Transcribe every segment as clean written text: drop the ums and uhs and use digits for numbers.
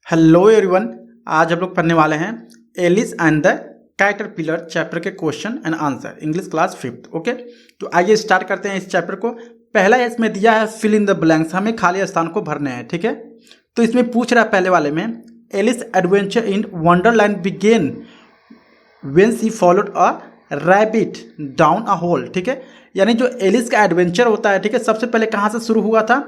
Hello everyone. आज हम लोग पढ़ने वाले हैं Alice and the caterpillar chapter के question and answer English class 5th। Okay, तो आइए स्टार्ट करते हैं इस चैप्टर को। पहला इसमें दिया है फिल इन द ब्लैंक्स, हमें खाली स्थान को भरने हैं। ठीक है, तो इसमें पूछ रहा है पहले वाले में Alice adventure in wonderland began when she followed a rabbit down a hole. ठीक है, यानी जो एलिस का एडवेंचर होता है, ठीक है, सबसे पहले कहाँ से शुरू हुआ था?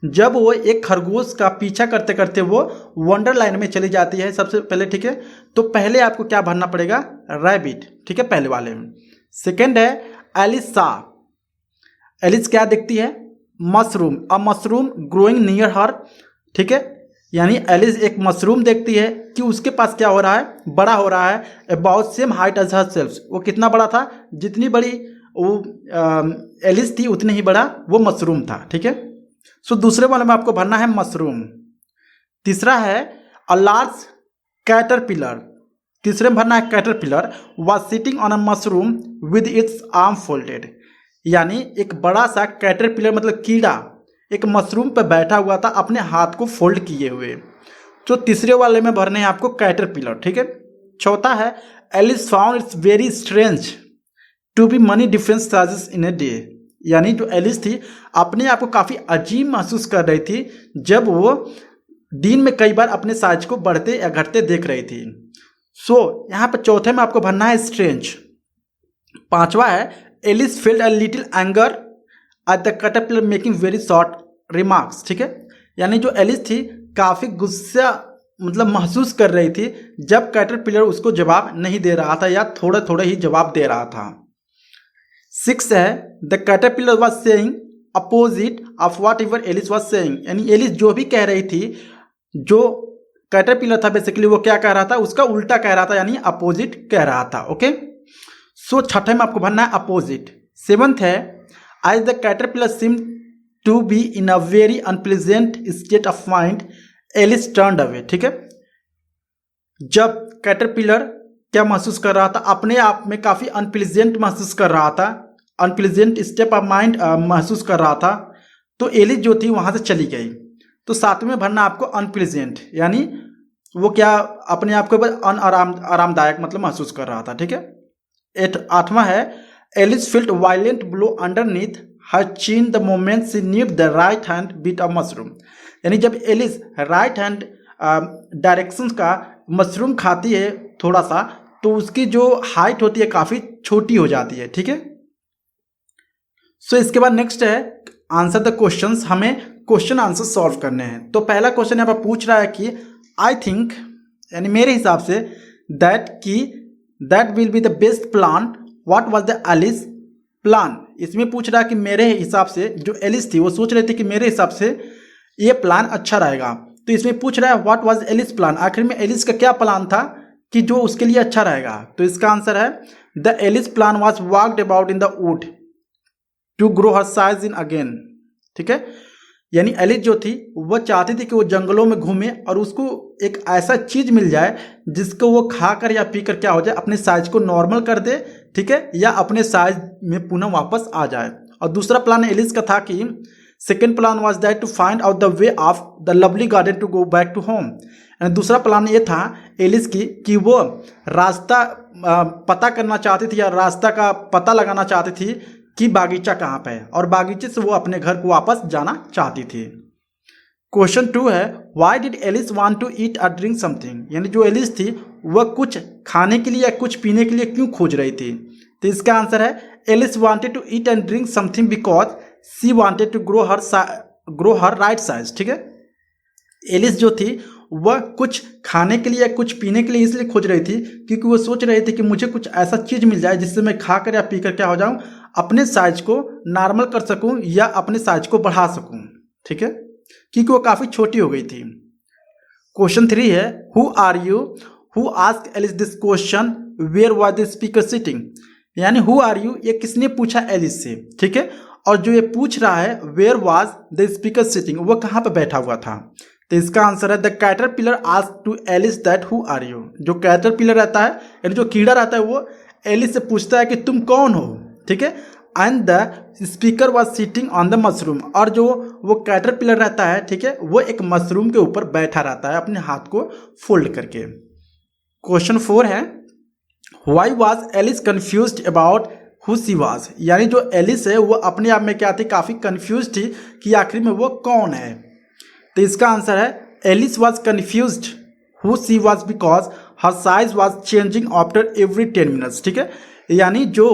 जब वो एक खरगोश का पीछा करते करते वो वंडरलैंड में चली जाती है सबसे पहले। ठीक है, तो पहले आपको क्या भरना पड़ेगा? रैबिट। ठीक है, पहले वाले में। सेकंड है एलिस सा। एलिस क्या देखती है? मशरूम, अ मशरूम ग्रोइंग नियर हर। ठीक है, यानी एलिस एक मशरूम देखती है कि उसके पास क्या हो रहा है? बड़ा हो रहा है। About same height as her self. वो कितना बड़ा था? जितनी बड़ी वो एलिस थी उतनी ही बड़ा वो मशरूम था। ठीक है, सो दूसरे वाले में आपको भरना है मशरूम। तीसरा है अ लार्ज कैटरपिलर। तीसरे में भरना है caterpillar was sitting on a mushroom with its arm folded. यानी एक बड़ा सा कैटरपिलर मतलब कीड़ा एक मशरूम पर बैठा हुआ था अपने हाथ को फोल्ड किए हुए। तो तीसरे वाले में भरने हैं आपको कैटरपिलर। ठीक है, चौथा है Alice found it's very strange to be many different sizes in a day. यानी जो एलिस थी अपने आप को काफ़ी अजीब महसूस कर रही थी जब वो दिन में कई बार अपने साइज को बढ़ते या घटते देख रही थी। सो यहाँ पर चौथे में आपको भरना है स्ट्रेंज। पांचवा है Alice felt a little anger at the caterpillar making very short remarks. ठीक है, यानी जो एलिस थी काफ़ी गुस्सा मतलब महसूस कर रही थी जब कैटरपिलर उसको जवाब नहीं दे रहा था या थोड़े थोड़े ही जवाब दे रहा था। 6 है the caterpillar was saying opposite of whatever Alice was saying. यानी एलिस जो भी कह रही थी, जो कैटरपिलर था बेसिकली वो क्या कह रहा था? उसका उल्टा कह रहा था, यानी अपोजिट कह रहा था। ओके, सो छठे में आपको भरना है अपोजिट। 7th है as the caterpillar seem to be in a very unpleasant state of mind Alice turned away. ठीक है, जब कैटरपिलर क्या महसूस कर रहा था? अपने आप में काफ़ी अनप्लीजेंट महसूस कर रहा था, अनप्लीजेंट स्टेट ऑफ माइंड महसूस कर रहा था, तो एलिस जो थी वहाँ से चली गई। तो साथ में भरना आपको अनप्लीजेंट, यानी वो क्या अपने आप को आरामदायक मतलब महसूस कर रहा था। ठीक है, 8वां है Alice felt violent blow underneath her chin the moment she need the right hand bit of mushroom. यानी जब एलिस राइट हैंड डायरेक्शन का मशरूम खाती है थोड़ा सा, तो उसकी जो हाइट होती है काफ़ी छोटी हो जाती है। ठीक है, सो इसके बाद नेक्स्ट है आंसर द क्वेश्चंस। हमें क्वेश्चन आंसर सॉल्व करने हैं। तो पहला क्वेश्चन यहाँ पर पूछ रहा है कि आई थिंक, यानी मेरे हिसाब से, that will be the best plan what was the Alice plan. इसमें पूछ रहा है कि मेरे हिसाब से जो एलिस थी वो सोच रही थी कि मेरे हिसाब से ये प्लान अच्छा रहेगा। तो इसमें पूछ रहा है व्हाट वाज एलिस प्लान, आखिर में एलिस का क्या प्लान था कि जो उसके लिए अच्छा रहेगा। तो इसका आंसर है the Alice plan was walked about in the wood to grow her size in again. ठीक है, यानी एलिस जो थी वह चाहती थी कि वो जंगलों में घूमे और उसको एक ऐसा चीज मिल जाए जिसको वो खाकर या पीकर क्या हो जाए, अपने साइज को नॉर्मल कर दे। ठीक है, या अपने साइज में पुनः वापस आ जाए। और दूसरा प्लान एलिस का था कि second plan was that to find out the way of the lovely garden to go back to home. दूसरा प्लान ये था एलिस की कि वो रास्ता पता करना चाहती थी या रास्ता का पता लगाना चाहती थी कि बागीचा कहाँ पे है, और बागीचे से वो अपने घर को वापस जाना चाहती थी। क्वेश्चन 2 है why did Alice want to eat और ड्रिंक समथिंग। यानी जो एलिस थी वह कुछ खाने के लिए या कुछ पीने के लिए क्यों खोज रही थी? तो इसका आंसर है Alice wanted to eat and drink something because she wanted to grow her right size. ठीक है, एलिस जो थी वह कुछ खाने के लिए कुछ पीने के लिए इसलिए खोज रही थी क्योंकि वो सोच रही थी कि मुझे कुछ ऐसा चीज मिल जाए जिससे मैं खाकर या पीकर क्या हो जाऊं, अपने साइज को नॉर्मल कर सकूं या अपने साइज को बढ़ा सकूं। ठीक है, क्योंकि वो काफी छोटी हो गई थी। क्वेश्चन 3 है who are you, who asked Alice this question, where was the speaker sitting. यानी हु आर यू ये किसने पूछा एलिस से। ठीक है, और जो ये पूछ रहा है where was the speaker sitting, वो कहाँ पे बैठा हुआ था। तो इसका आंसर है the caterpillar asked to Alice that who are you. जो कैटरपिलर रहता है यानी जो कीड़ा रहता है वो एलिस से पूछता है कि तुम कौन हो। ठीक है, and the speaker was sitting on the mushroom, और जो वो कैटरपिलर रहता है, ठीक है, वो एक मशरूम के ऊपर बैठा रहता है अपने हाथ को फोल्ड करके। क्वेश्चन 4 है, why was Alice confused about who she was, यानी जो एलिस है वो अपने आप में क्या थी, काफ़ी कन्फ्यूज थी कि आखिर में वो कौन है। तो इसका आंसर है Alice was confused who she was because her size was changing after every 10 minutes, ठीक है, यानी जो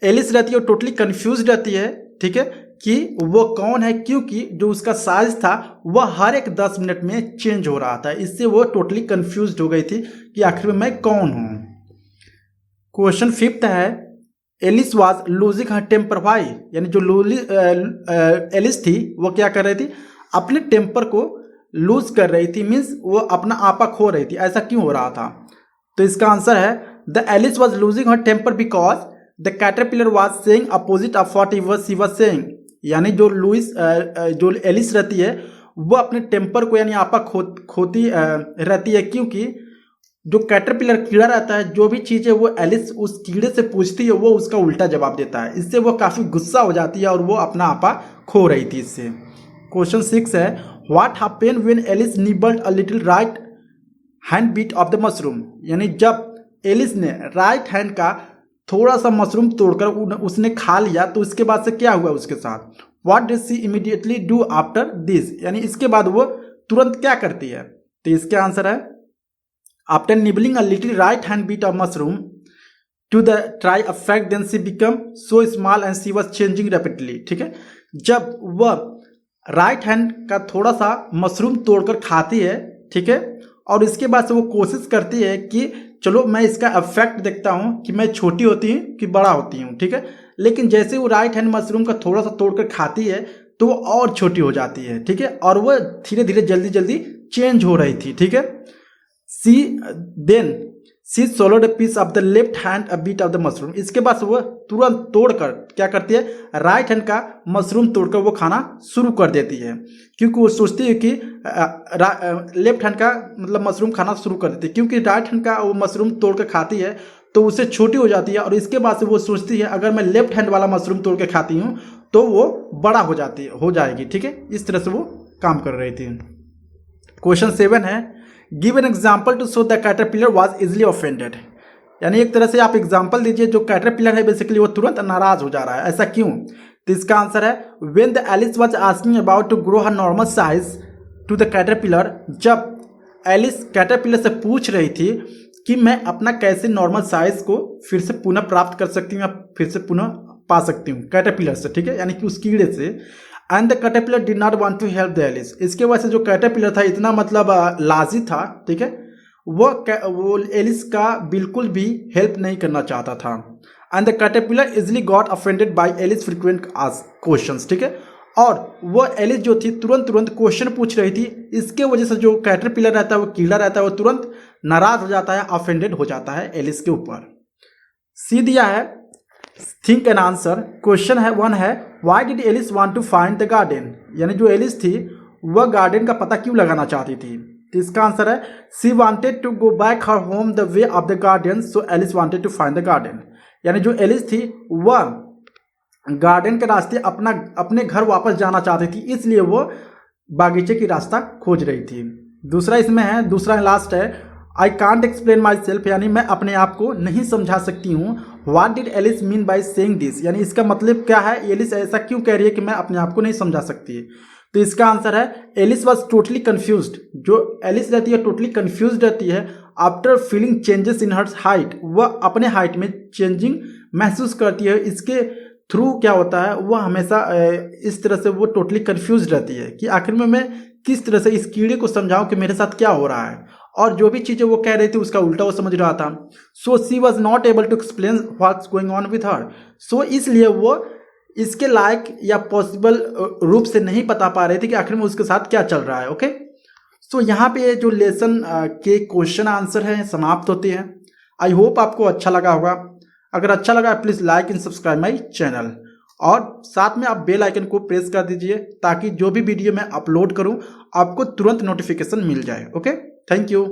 एलिस रहती है वो टोटली कन्फ्यूज रहती है, ठीक है, कि वो कौन है, क्योंकि जो उसका साइज था वह हर एक 10 मिनट में चेंज हो रहा था। इससे वो टोटली कन्फ्यूज हो गई थी कि आखिर में मैं कौन हूँ। क्वेश्चन 5 है, Alice was losing her temper why, यानी जो एलिस थी वो क्या कर रही थी, अपने टेम्पर को लूज कर रही थी, मीन्स वो अपना आपा खो रही थी। ऐसा क्यों हो रहा था? तो इसका आंसर है the Alice was losing her temper because the caterpillar was saying opposite of what she was saying, यानी जो एलिस रहती है वो अपने टेम्पर को यानी आपा खोती रहती है, क्योंकि जो कैटरपिलर कीड़ा रहता है, जो भी चीज़ है वो एलिस उस कीड़े से पूछती है, वो उसका उल्टा जवाब देता है। इससे वो काफ़ी गुस्सा हो जाती है और वो अपना आपा खो रही थी इससे। क्वेश्चन 6 है, what happened when Alice nibbled a little right hand bit of the mushroom, यानी जब एलिस ने राइट हैंड का थोड़ा सा मशरूम तोड़कर उसने खा लिया तो उसके बाद से क्या हुआ उसके साथ? What did she immediately do after this, यानी इसके बाद वो तुरंत क्या करती है? तो इसके आंसर है after nibbling a little right hand bit of mushroom to the try affect then she become so small and she was changing rapidly, ठीक है, जब वह राइट हैंड का थोड़ा सा मशरूम तोड़कर खाती है, ठीक है, और इसके बाद से वो कोशिश करती है कि चलो मैं इसका इफेक्ट देखता हूँ कि मैं छोटी होती हूँ कि बड़ा होती हूँ, ठीक है, लेकिन जैसे वो राइट हैंड मशरूम का थोड़ा सा तोड़कर खाती है तो वो और छोटी हो जाती है, ठीक है, और वह धीरे धीरे जल्दी जल्दी चेंज हो रही थी, ठीक है। She swallowed a piece of the left hand a bit of the mushroom, इसके बाद वह तुरंत तोड़कर क्या करती है, राइट हैंड का मशरूम तोड़कर वो खाना शुरू कर देती है, क्योंकि वो सोचती है कि लेफ्ट हैंड का मतलब मशरूम खाना शुरू कर देती है, क्योंकि राइट हैंड का वो मशरूम तोड़कर खाती है तो उससे छोटी हो जाती है, और इसके बाद से वो सोचती है अगर मैं लेफ्ट हैंड वाला मशरूम तोड़ के खाती हूँ तो वो बड़ा हो जाएगी, ठीक है, इस तरह से वो काम कर रही थी। क्वेश्चन 7 है, give an example to show the caterpillar was easily offended, यानी एक तरह से आप एग्जाम्पल दीजिए जो कैटरपिलर है बेसिकली वो तुरंत नाराज हो जा रहा है, ऐसा क्यों? तो इसका आंसर है when the Alice was asking about to grow her normal size to the caterpillar, जब एलिस कैटरपिलर से पूछ रही थी कि मैं अपना कैसे नॉर्मल साइज को फिर से पुनः प्राप्त कर सकती हूँ या फिर से पुनः पा सकती हूँ कैटरपिलर से, ठीक है, यानी कि उस कीड़े से। And the caterpillar did not want to help the Alice, इसके वजह से जो कैटरपिलर था इतना मतलब लाजी था, ठीक है, वो एलिस का बिल्कुल भी हेल्प नहीं करना चाहता था। And the caterpillar easily got offended by Alice frequent ask questions, ठीक है, और वो एलिस जो थी तुरंत क्वेश्चन पूछ रही थी, इसके वजह से जो कैटरपिलर रहता है वो कीड़ा रहता है वो तुरंत नाराज हो जाता है, ऑफेंडेड हो जाता है एलिस के ऊपर। सी दिया है थिंक एन आंसर, क्वेश्चन है 1 है, why did Alice want to find the garden, यानी जो एलिस थी वह गार्डन का पता क्यों लगाना चाहती थी? तो इसका आंसर है she wanted to go back her home the way of the garden so Alice wanted to find the garden, यानी जो एलिस थी वह गार्डन के रास्ते अपने घर वापस जाना चाहती थी, इसलिए वो बागीचे की रास्ता खोज रही थी। दूसरा इसमें है, दूसरा लास्ट है, I can't explain my self, यानी मैं अपने आप को नहीं समझा सकती हूँ। What did Alice mean by saying this, यानी इसका मतलब क्या है, एलिस ऐसा क्यों कह रही है कि मैं अपने आप को नहीं समझा सकती। तो इसका आंसर है एलिस वॉज टोटली कन्फ्यूज्ड, जो एलिस रहती है टोटली कन्फ्यूज्ड रहती है after feeling changes in her height, वह अपने हाइट में चेंजिंग महसूस करती है, इसके थ्रू क्या होता है वह हमेशा इस तरह से वो टोटली कन्फ्यूज रहती है कि आखिर में मैं किस तरह से इस कीड़े को समझाऊं कि मेरे साथ क्या हो रहा है, और जो भी चीज़ें वो कह रही थी उसका उल्टा वो समझ रहा था। So she was not able to explain what's going on with her, so इसलिए वो इसके लायक या पॉसिबल रूप से नहीं बता पा रहे थे कि आखिर में उसके साथ क्या चल रहा है। ओके, सो यहाँ पे जो लेसन के क्वेश्चन आंसर हैं समाप्त होते हैं। आई होप आपको अच्छा लगा होगा। अगर अच्छा लगा please like and subscribe my channel, और साथ में आप बेल आइकन को प्रेस कर दीजिए ताकि जो भी वीडियो मैं अपलोड करूं आपको तुरंत नोटिफिकेशन मिल जाए। Okay, thank you.